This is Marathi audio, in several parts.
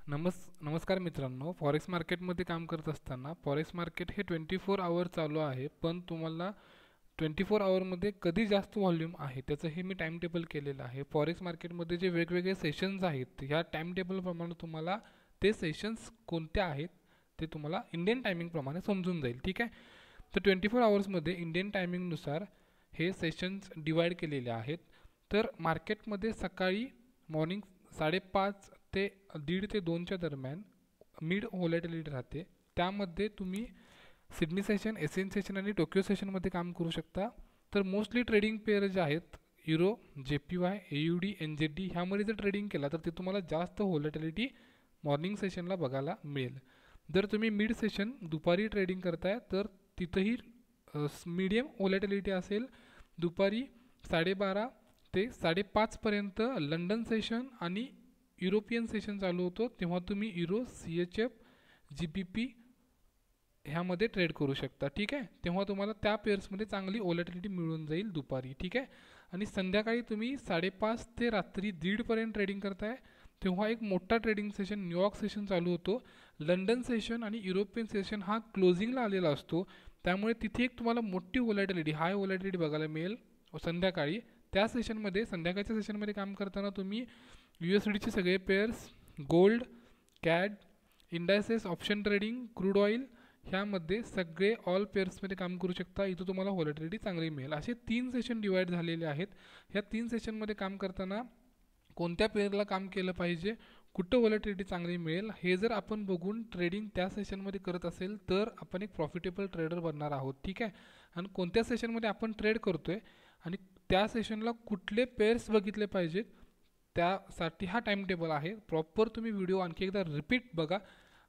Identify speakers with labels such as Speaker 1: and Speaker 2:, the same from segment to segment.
Speaker 1: नमस्कार मित्रांनो, फॉरेक्स मार्केटमध्ये काम करत असताना फॉरेक्स मार्केट हे 24 आवर चालू आहे, पण तुम्हाला 24 आवरमध्ये कधी जास्त व्हॉल्यूम आहे त्याचं हे मी टाइम टेबल केलेलं आहे. फॉरेक्स मार्केटमध्ये जे वेगवेगळे सेशन्स आहेत ह्या टाइम टेबलप्रमाणे तुम्हाला ते सेशन्स कोणते आहेत ते तुम्हाला इंडियन टायमिंगप्रमाणे समजून जाईल. ठीक आहे, तर 24 आवर्समध्ये इंडियन टायमिंगनुसार हे सेशन्स डिवाइड केलेले आहेत. तर मार्केटमध्ये सकाळी मॉर्निंग 5:30 ते 1:30 ते 2च्या दरम्यान मिड व्होलॅटिलिटी राहते. त्यामध्ये तुम्ही सिडनी सेशन, एशियन सेशन आणि टोकियो सेशनमध्ये काम करू शकता. तर मोस्टली ट्रेडिंग पेअर जे आहेत युरो, JPY, AUD, NZD ह्यामध्ये जर ट्रेडिंग केला तर ते तुम्हाला जास्त व्होलॅटिलिटी मॉर्निंग सेशनला बघायला मिळेल. जर तुम्ही मिड सेशन दुपारी ट्रेडिंग करताय तर तिथंही मीडियम व्होलॅटिलिटी असेल. दुपारी 12:30 ते 5:30पर्यंत लंडन सेशन आणि युरोपियन सेशन चालू होतो, तेव्हा तुम्ही युरो, CHF, GBP ह्यामध्ये ट्रेड करू शकता. ठीक आहे, तेव्हा तुम्हाला त्या पेअर्समध्ये चांगली व्होलॅटिलिटी मिळून जाईल दुपारी. ठीक आहे, आणि संध्याकाळी तुम्ही 5:30 ते रात्री 1:30पर्यंत ट्रेडिंग करताय तेव्हा एक मोठा ट्रेडिंग सेशन न्यूयॉर्क सेशन चालू होतो. लंडन सेशन आणि युरोपियन सेशन हा क्लोजिंगला आलेला असतो, त्यामुळे तिथे एक तुम्हाला मोठी व्होलॅटिलिटी, हाय व्होलॅटिलिटी बघायला मिळेल संध्याकाळी. त्या सेशनमध्ये, संध्याकाळच्या सेशनमध्ये काम करताना तुम्ही USDचे सगळे pairs, gold, CAD, indices, option trading, crude oil ह्यामध्ये सगळे ऑल पेअर्समध्ये काम करू शकता. इथं तुम्हाला व्होलॅटिलिटी चांगली मिळेल. असे 3 सेशन डिवाइड झालेले आहेत. ह्या 3 सेशनमध्ये काम करताना कोणत्या पेअरला काम केलं पाहिजे, कुठं व्होलॅटिलिटी चांगली मिळेल हे जर आपण बघून ट्रेडिंग त्या सेशनमध्ये करत असेल तर आपण एक प्रॉफिटेबल ट्रेडर बनणार आहोत. ठीक आहे, आणि कोणत्या सेशनमध्ये आपण ट्रेड करतोय आणि त्या सेशनला कुठले पेअर्स बघितले पाहिजेत त्यासाठी हा टाइम टेबल आहे. प्रॉपर तुम्ही व्हिडिओ आणखी एकदा रिपीट बघा,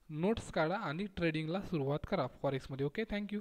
Speaker 1: नोट्स काढा आणि ट्रेडिंगला सुरुवात करा फॉरेक्समध्ये. Okay, thank you.